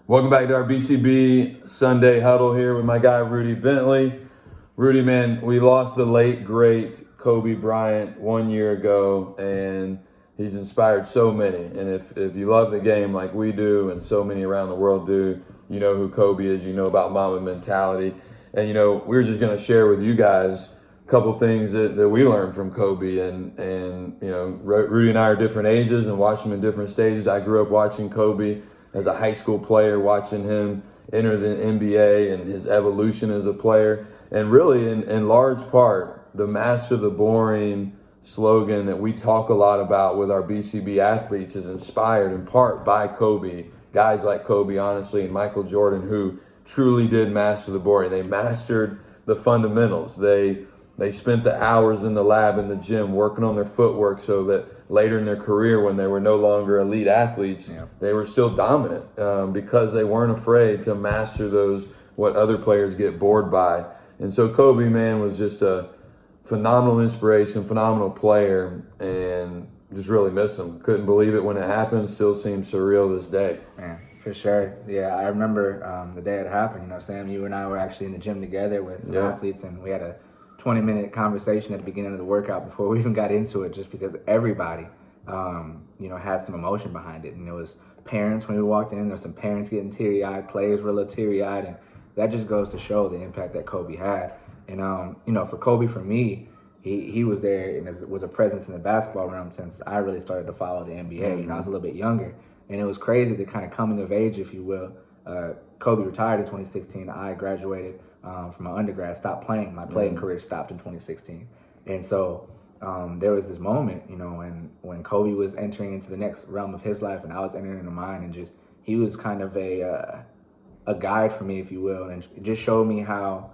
Welcome back to our BCB Sunday Huddle here with my guy, Rudy Bentley. Rudy, man, we lost the late, great Kobe Bryant 1 year ago, and he's inspired so many. And if you love the game like we do and so many around the world do, you know who Kobe is, you know about Mamba mentality. And, we're just going to share with you guys a couple things that we learned from Kobe. And Rudy and I are different ages and watched him in different stages. I grew up watching Kobe as a high school player, watching him enter the NBA and his evolution as a player. And really, in large part, the master the boring slogan that we talk a lot about with our BCB athletes is inspired in part by Kobe. Guys like Kobe, honestly, and Michael Jordan, who truly did master the boring. They mastered the fundamentals. They spent the hours in the lab, in the gym, working on their footwork so that later in their career, when they were no longer elite athletes, they were still dominant because they weren't afraid to master those, what other players get bored by. And so Kobe, man, was just a phenomenal inspiration, phenomenal player, and just really miss him. Couldn't believe it when it happened. Still seems surreal this day. Man, for sure. Yeah, I remember the day it happened. Sam, you and I were actually in the gym together with some athletes, and we had a 20-minute conversation at the beginning of the workout before we even got into it, just because everybody, had some emotion behind it. And there was parents when we walked in, there was some parents getting teary-eyed, players were a little teary-eyed, and that just goes to show the impact that Kobe had. And, for Kobe, for me, he was there and was a presence in the basketball realm since I really started to follow the NBA. Mm-hmm. I was a little bit younger, and it was crazy, the kind of coming of age, if you will. Kobe retired in 2016. I graduated from my undergrad, stopped playing. My playing career stopped in 2016. And so there was this moment, when Kobe was entering into the next realm of his life and I was entering into mine, and just he was kind of a guide for me, if you will, and it just showed me how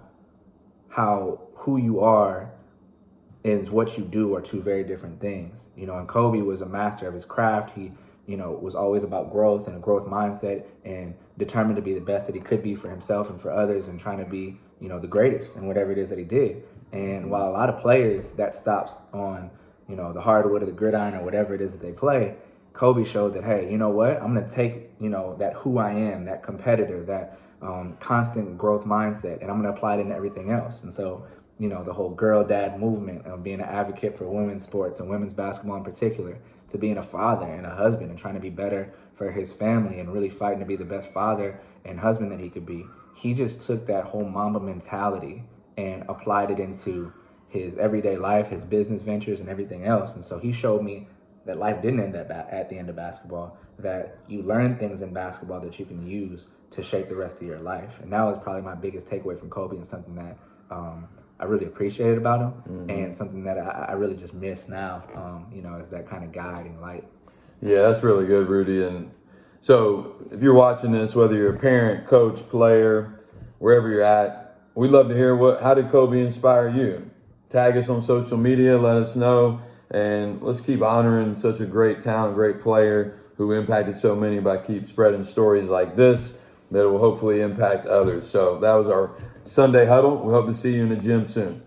who you are and what you do are two very different things. And Kobe was a master of his craft. He was always about growth and a growth mindset and determined to be the best that he could be for himself and for others, and trying to be, the greatest in whatever it is that he did. And while a lot of players, that stops on, the hardwood or the gridiron or whatever it is that they play, Kobe showed that, hey, you know what? I'm going to take, that who I am, that competitor, that constant growth mindset, and I'm going to apply it into everything else. And so, the whole girl dad movement of being an advocate for women's sports and women's basketball in particular, to being a father and a husband and trying to be better for his family and really fighting to be the best father and husband that he could be. He just took that whole Mamba mentality and applied it into his everyday life, his business ventures, and everything else. And so he showed me that life didn't end at the end of basketball, that you learn things in basketball that you can use to shape the rest of your life. And that was probably my biggest takeaway from Kobe, and something that I really appreciated about him, and something that I really just miss now, is that kind of guiding light. Yeah, that's really good, Rudy. And so if you're watching this, whether you're a parent, coach, player, wherever you're at, we'd love to hear how did Kobe inspire you? Tag us on social media, let us know, and let's keep honoring such a great talent, great player who impacted so many by keep spreading stories like this that will hopefully impact others. So that was our Sunday Huddle. We hope to see you in the gym soon.